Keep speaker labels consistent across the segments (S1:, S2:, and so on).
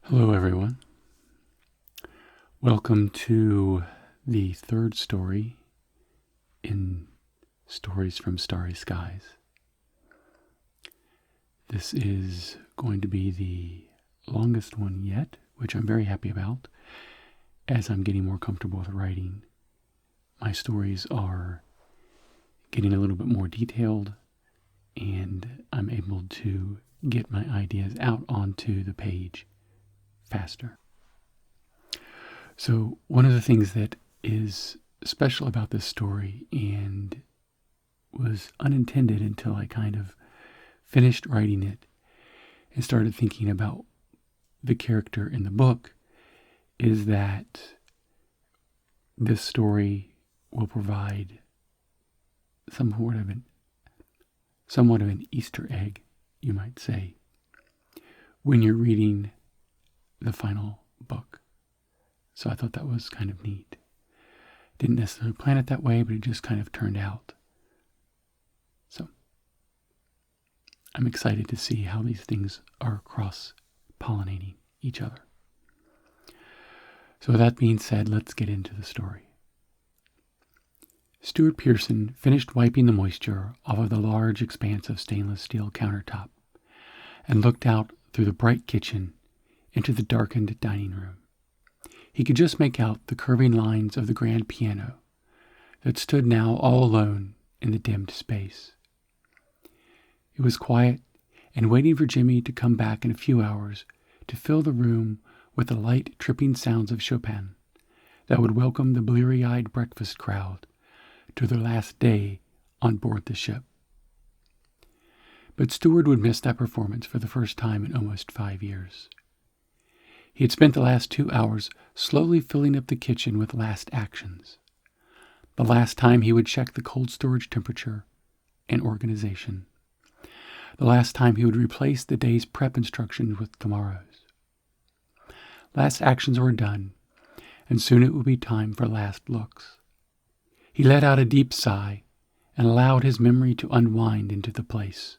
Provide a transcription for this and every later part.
S1: Hello, everyone. Welcome to the third story in Stories from Starry Skies. This is going to be the longest one yet, which I'm very happy about, as I'm getting more comfortable with writing. My stories are getting a little bit more detailed, and I'm able to get my ideas out onto the page faster. So one of the things that is special about this story and was unintended until I kind of finished writing it and started thinking about the character in the book is that this story will provide somewhat of an Easter egg, you might say, when you're reading the final book. So I thought that was kind of neat. Didn't necessarily plan it that way, but it just kind of turned out. So I'm excited to see how these things are cross-pollinating each other. So with that being said, let's get into the story. Stuart Pearson finished wiping the moisture off of the large expanse of stainless steel countertop and looked out through the bright kitchen into the darkened dining room. He could just make out the curving lines of the grand piano that stood now all alone in the dimmed space. It was quiet and waiting for Jimmy to come back in a few hours to fill the room with the light tripping sounds of Chopin that would welcome the bleary-eyed breakfast crowd to their last day on board the ship. But Stuart would miss that performance for the first time in almost 5 years. He had spent the last 2 hours slowly filling up the kitchen with last actions. The last time he would check the cold storage temperature and organization. The last time he would replace the day's prep instructions with tomorrow's. Last actions were done, and soon it would be time for last looks. He let out a deep sigh and allowed his memory to unwind into the place,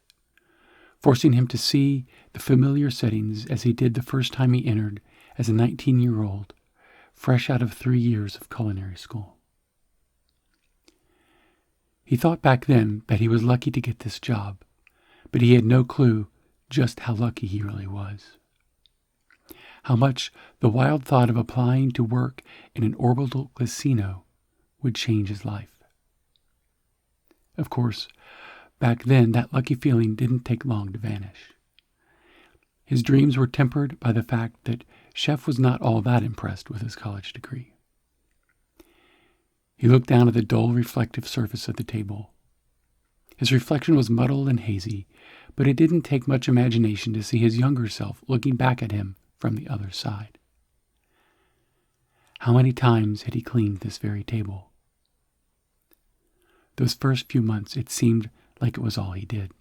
S1: forcing him to see the familiar settings as he did the first time he entered as a 19-year-old, fresh out of 3 years of culinary school. He thought back then that he was lucky to get this job, but he had no clue just how lucky he really was. How much the wild thought of applying to work in an orbital casino would change his life. Of course, back then that lucky feeling didn't take long to vanish. His dreams were tempered by the fact that Chef was not all that impressed with his college degree. He looked down at the dull reflective surface of the table. His reflection was muddled and hazy, but it didn't take much imagination to see his younger self looking back at him from the other side. How many times had he cleaned this very table? Those first few months it seemed like it was all he did.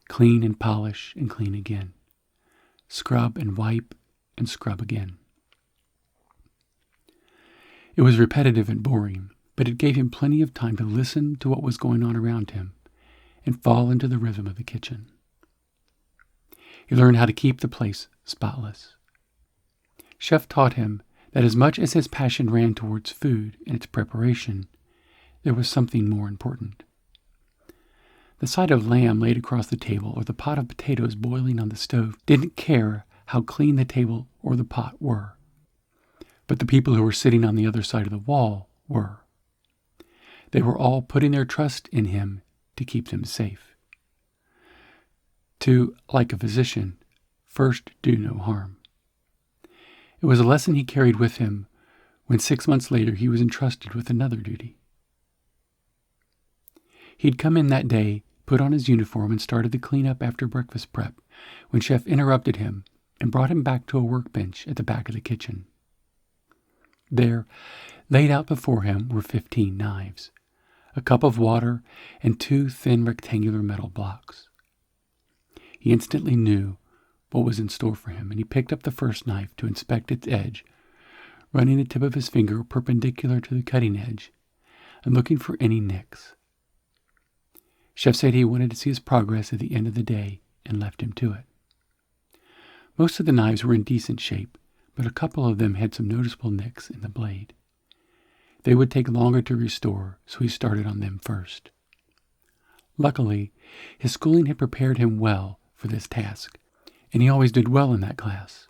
S1: Clean and polish and clean again. Scrub and wipe and scrub again. It was repetitive and boring, but it gave him plenty of time to listen to what was going on around him and fall into the rhythm of the kitchen. He learned how to keep the place spotless. Chef taught him that as much as his passion ran towards food and its preparation, there was something more important. The side of lamb laid across the table or the pot of potatoes boiling on the stove didn't care how clean the table or the pot were. But the people who were sitting on the other side of the wall were. They were all putting their trust in him to keep them safe. To, like a physician, first do no harm. It was a lesson he carried with him when 6 months later he was entrusted with another duty. He'd come in that day, put on his uniform, and started the cleanup after breakfast prep when Chef interrupted him and brought him back to a workbench at the back of the kitchen. There, laid out before him, were 15 knives, a cup of water, and 2 thin rectangular metal blocks. He instantly knew what was in store for him, and he picked up the first knife to inspect its edge, running the tip of his finger perpendicular to the cutting edge and looking for any nicks. Chef said he wanted to see his progress at the end of the day and left him to it. Most of the knives were in decent shape, but a couple of them had some noticeable nicks in the blade. They would take longer to restore, so he started on them first. Luckily, his schooling had prepared him well for this task, and he always did well in that class.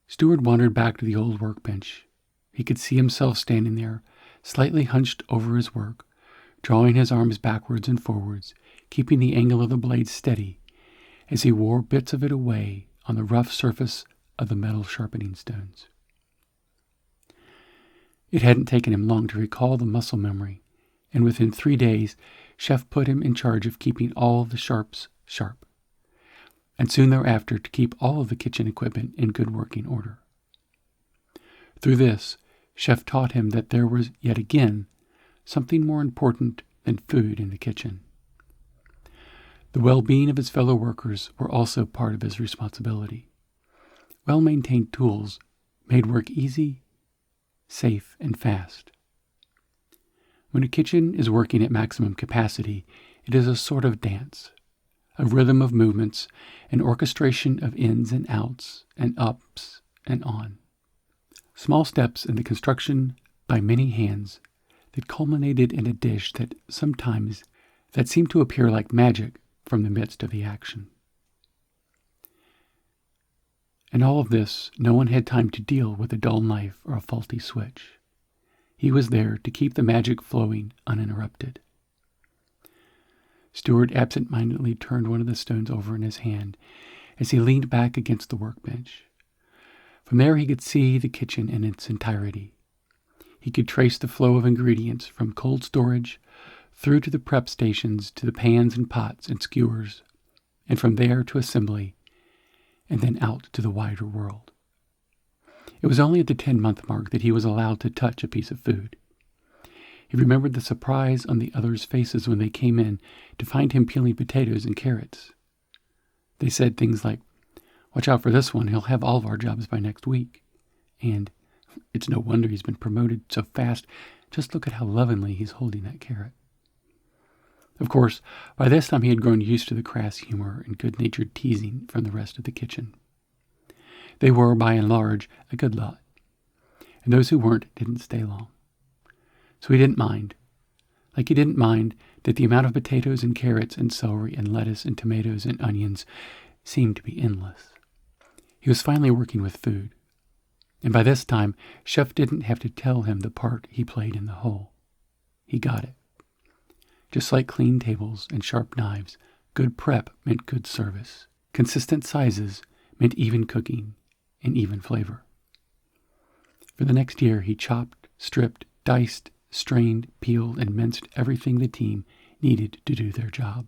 S1: Stuart wandered back to the old workbench. He could see himself standing there, slightly hunched over his work, drawing his arms backwards and forwards, keeping the angle of the blade steady as he wore bits of it away on the rough surface of the metal sharpening stones. It hadn't taken him long to recall the muscle memory, and within 3 days, Chef put him in charge of keeping all of the sharps sharp, and soon thereafter to keep all of the kitchen equipment in good working order. Through this, Chef taught him that there was, yet again, something more important than food in the kitchen. The well-being of his fellow workers were also part of his responsibility. Well-maintained tools made work easy, safe, and fast. When a kitchen is working at maximum capacity, it is a sort of dance, a rhythm of movements, an orchestration of ins and outs, and ups and on. Small steps in the construction by many hands that culminated in a dish that seemed to appear like magic from the midst of the action. And all of this, no one had time to deal with a dull knife or a faulty switch. He was there to keep the magic flowing uninterrupted. Stuart absent-mindedly turned one of the stones over in his hand as he leaned back against the workbench. From there he could see the kitchen in its entirety. He could trace the flow of ingredients from cold storage through to the prep stations to the pans and pots and skewers, and from there to assembly, and then out to the wider world. It was only at the 10-month mark that he was allowed to touch a piece of food. He remembered the surprise on the others' faces when they came in to find him peeling potatoes and carrots. They said things like, "Watch out for this one, he'll have all of our jobs by next week." And, "It's no wonder he's been promoted so fast, just look at how lovingly he's holding that carrot." Of course, by this time he had grown used to the crass humor and good-natured teasing from the rest of the kitchen. They were, by and large, a good lot, and those who weren't didn't stay long. So he didn't mind. Like he didn't mind that the amount of potatoes and carrots and celery and lettuce and tomatoes and onions seemed to be endless. He was finally working with food, and by this time, Chef didn't have to tell him the part he played in the whole. He got it. Just like clean tables and sharp knives, good prep meant good service. Consistent sizes meant even cooking and even flavor. For the next year, he chopped, stripped, diced, strained, peeled, and minced everything the team needed to do their job.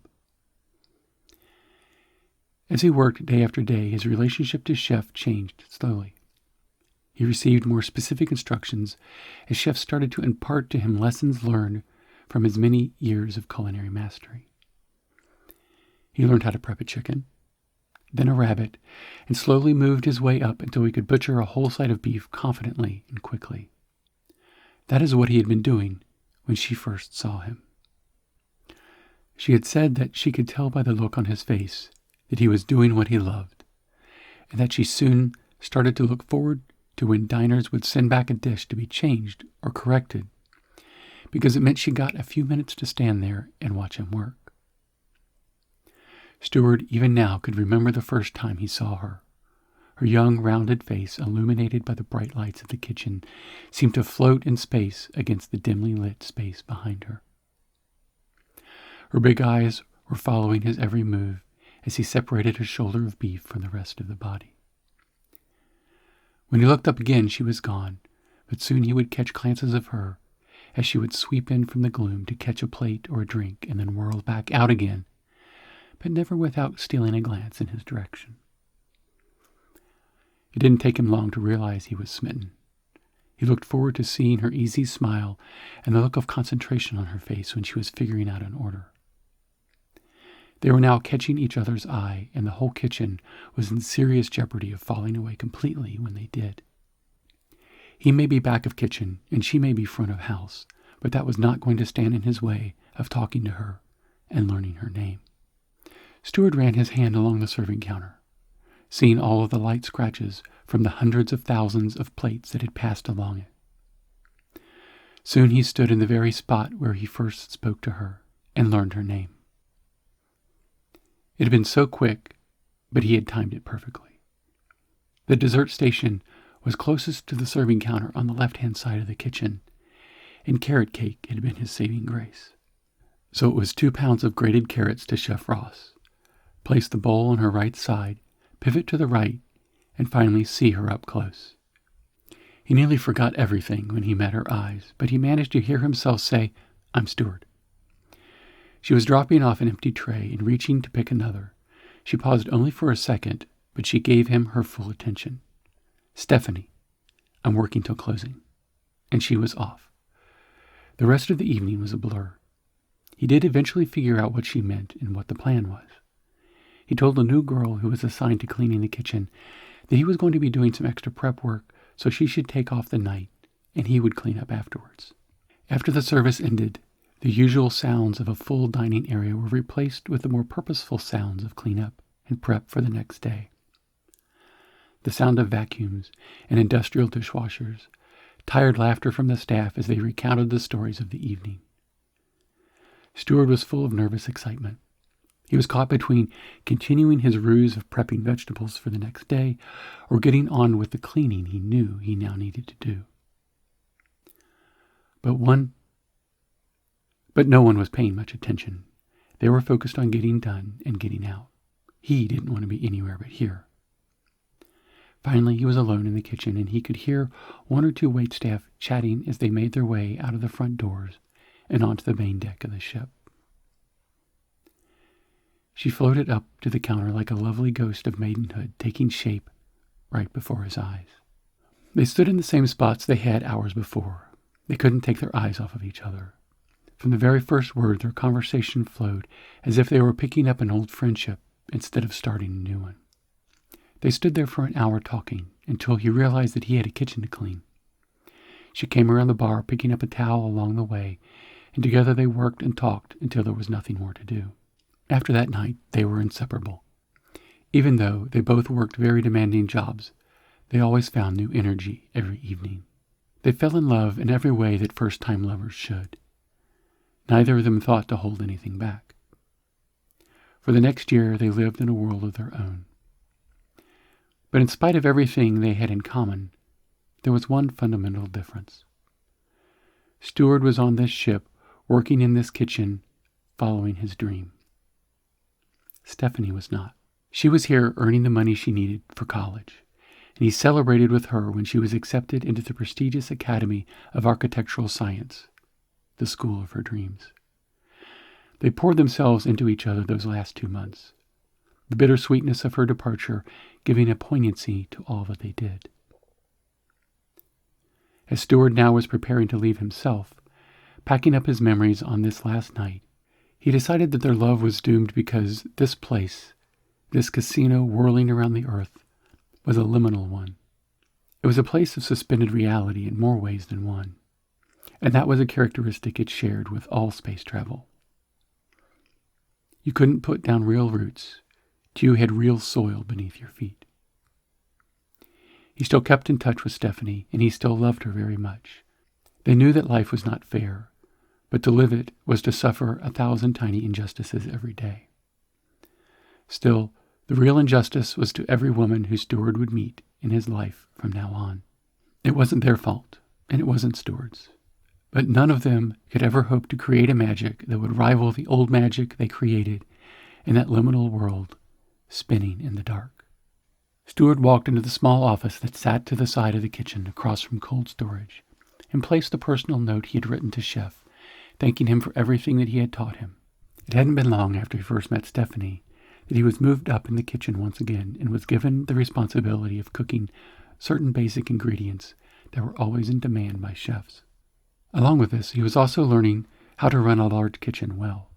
S1: As he worked day after day, his relationship to Chef changed slowly. He received more specific instructions as Chef started to impart to him lessons learned from his many years of culinary mastery. He learned how to prep a chicken, then a rabbit, and slowly moved his way up until he could butcher a whole side of beef confidently and quickly. That is what he had been doing when she first saw him. She had said that she could tell by the look on his face that he was doing what he loved, and that she soon started to look forward to when diners would send back a dish to be changed or corrected, because it meant she got a few minutes to stand there and watch him work. Stuart even now could remember the first time he saw her. Her young, rounded face, illuminated by the bright lights of the kitchen, seemed to float in space against the dimly lit space behind her. Her big eyes were following his every move as he separated a shoulder of beef from the rest of the body. When he looked up again, she was gone, but soon he would catch glances of her as she would sweep in from the gloom to catch a plate or a drink and then whirl back out again, but never without stealing a glance in his direction. It didn't take him long to realize he was smitten. He looked forward to seeing her easy smile and the look of concentration on her face when she was figuring out an order. They were now catching each other's eye, and the whole kitchen was in serious jeopardy of falling away completely when they did. He may be back of kitchen, and she may be front of house, but that was not going to stand in his way of talking to her and learning her name. Stuart ran his hand along the serving counter. seeing all of the light scratches from the hundreds of thousands of plates that had passed along it. Soon he stood in the very spot where he first spoke to her and learned her name. It had been so quick, but he had timed it perfectly. The dessert station was closest to the serving counter on the left-hand side of the kitchen, and carrot cake had been his saving grace. So it was 2 pounds of grated carrots to Chef Ross. Place the bowl on her right side, pivot to the right, and finally see her up close. He nearly forgot everything when he met her eyes, but he managed to hear himself say, "I'm Stuart." She was dropping off an empty tray and reaching to pick another. She paused only for a second, but she gave him her full attention. "Stephanie, I'm working till closing." And she was off. The rest of the evening was a blur. He did eventually figure out what she meant and what the plan was. He told the new girl who was assigned to cleaning the kitchen that he was going to be doing some extra prep work, so she should take off the night, and he would clean up afterwards. After the service ended, the usual sounds of a full dining area were replaced with the more purposeful sounds of cleanup and prep for the next day. The sound of vacuums and industrial dishwashers, tired laughter from the staff as they recounted the stories of the evening. Stuart was full of nervous excitement. He was caught between continuing his ruse of prepping vegetables for the next day or getting on with the cleaning he knew he now needed to do. But no one was paying much attention. They were focused on getting done and getting out. He didn't want to be anywhere but here. Finally, he was alone in the kitchen, and he could hear 1 or 2 waitstaff chatting as they made their way out of the front doors and onto the main deck of the ship. She floated up to the counter like a lovely ghost of maidenhood taking shape right before his eyes. They stood in the same spots they had hours before. They couldn't take their eyes off of each other. From the very first word, their conversation flowed as if they were picking up an old friendship instead of starting a new one. They stood there for an hour talking until he realized that he had a kitchen to clean. She came around the bar, picking up a towel along the way, and together they worked and talked until there was nothing more to do. After that night, they were inseparable. Even though they both worked very demanding jobs, they always found new energy every evening. They fell in love in every way that first-time lovers should. Neither of them thought to hold anything back. For the next year, they lived in a world of their own. But in spite of everything they had in common, there was one fundamental difference. Stuart was on this ship, working in this kitchen, following his dream. Stephanie was not. She was here earning the money she needed for college, and he celebrated with her when she was accepted into the prestigious Academy of Architectural Science, the school of her dreams. They poured themselves into each other those last 2 months, the bittersweetness of her departure giving a poignancy to all that they did. As Stuart now was preparing to leave himself, packing up his memories on this last night, he decided that their love was doomed because this place, this casino whirling around the earth, was a liminal one. It was a place of suspended reality in more ways than one, and that was a characteristic it shared with all space travel. You couldn't put down real roots till you had real soil beneath your feet. He still kept in touch with Stephanie, and he still loved her very much. They knew that life was not fair, but to live it was to suffer 1,000 tiny injustices every day. Still, the real injustice was to every woman who Stuart would meet in his life from now on. It wasn't their fault, and it wasn't Stuart's. But none of them could ever hope to create a magic that would rival the old magic they created in that liminal world, spinning in the dark. Stuart walked into the small office that sat to the side of the kitchen across from cold storage and placed the personal note he had written to Chef, thanking him for everything that he had taught him. It hadn't been long after he first met Stephanie that he was moved up in the kitchen once again and was given the responsibility of cooking certain basic ingredients that were always in demand by chefs. Along with this, he was also learning how to run a large kitchen well.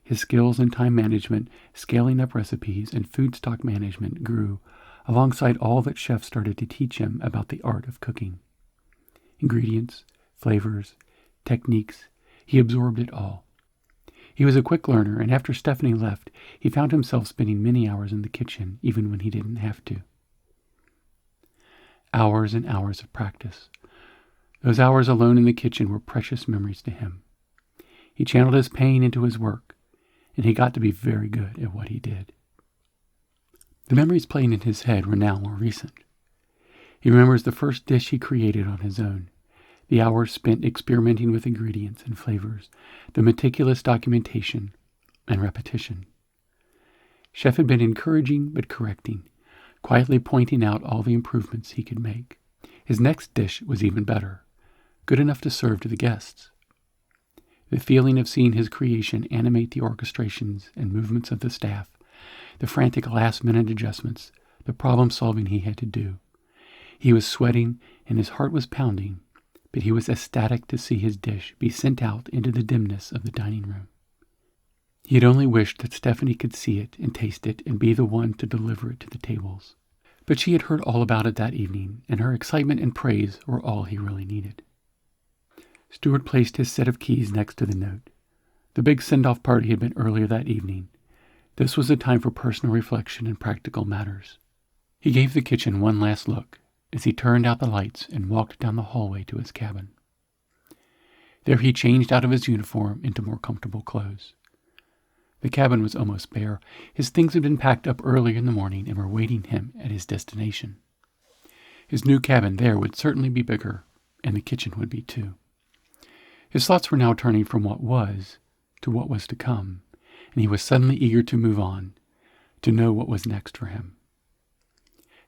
S1: His skills in time management, scaling up recipes, and food stock management grew alongside all that chefs started to teach him about the art of cooking. Ingredients, flavors, techniques, he absorbed it all. He was a quick learner, and after Stephanie left, he found himself spending many hours in the kitchen, even when he didn't have to. Hours and hours of practice. Those hours alone in the kitchen were precious memories to him. He channeled his pain into his work, and he got to be very good at what he did. The memories playing in his head were now more recent. He remembers the first dish he created on his own, the hours spent experimenting with ingredients and flavors, the meticulous documentation and repetition. Chef had been encouraging but correcting, quietly pointing out all the improvements he could make. His next dish was even better, good enough to serve to the guests. The feeling of seeing his creation animate the orchestrations and movements of the staff, the frantic last-minute adjustments, the problem-solving he had to do. He was sweating and his heart was pounding, but he was ecstatic to see his dish be sent out into the dimness of the dining room. He had only wished that Stephanie could see it and taste it and be the one to deliver it to the tables. But she had heard all about it that evening, and her excitement and praise were all he really needed. Stuart placed his set of keys next to the note. The big send-off party had been earlier that evening. This was a time for personal reflection and practical matters. He gave the kitchen one last look as he turned out the lights and walked down the hallway to his cabin. There he changed out of his uniform into more comfortable clothes. The cabin was almost bare. His things had been packed up earlier in the morning and were waiting him at his destination. His new cabin there would certainly be bigger, and the kitchen would be too. His thoughts were now turning from what was to what was to come, and he was suddenly eager to move on, to know what was next for him.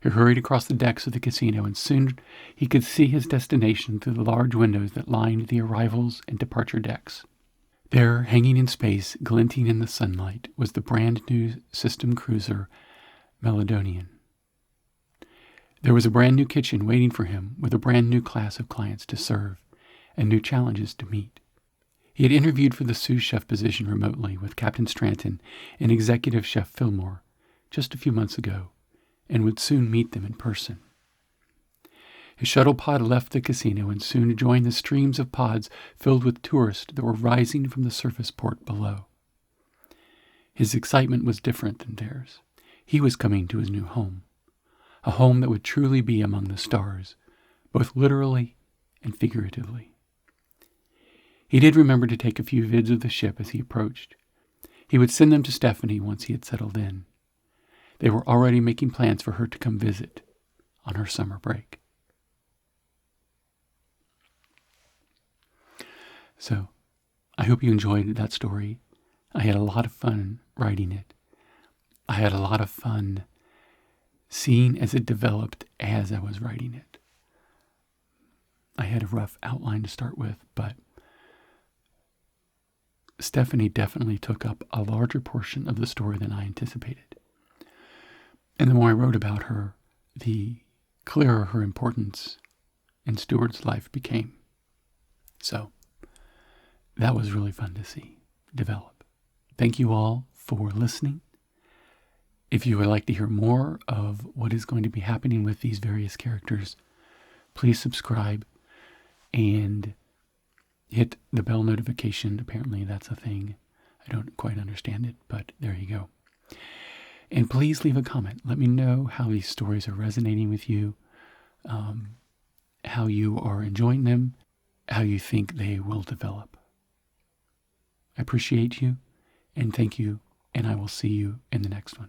S1: He hurried across the decks of the casino, and soon he could see his destination through the large windows that lined the arrivals and departure decks. There, hanging in space, glinting in the sunlight, was the brand-new system cruiser Melodonian. There was a brand-new kitchen waiting for him with a brand-new class of clients to serve and new challenges to meet. He had interviewed for the sous chef position remotely with Captain Stranton and Executive Chef Fillmore just a few months ago, and would soon meet them in person. His shuttle pod left the casino and soon joined the streams of pods filled with tourists that were rising from the surface port below. His excitement was different than theirs. He was coming to his new home, a home that would truly be among the stars, both literally and figuratively. He did remember to take a few vids of the ship as he approached. He would send them to Stephanie once he had settled in. They were already making plans for her to come visit on her summer break. So, I hope you enjoyed that story. I had a lot of fun writing it. I had a lot of fun seeing as it developed as I was writing it. I had a rough outline to start with, but Stephanie definitely took up a larger portion of the story than I anticipated. And the more I wrote about her, the clearer her importance in Stuart's life became. So, that was really fun to see develop. Thank you all for listening. If you would like to hear more of what is going to be happening with these various characters, please subscribe and hit the bell notification. Apparently that's a thing. I don't quite understand it, but there you go. And please leave a comment. Let me know how these stories are resonating with you, how you are enjoying them, how you think they will develop. I appreciate you, and thank you, and I will see you in the next one.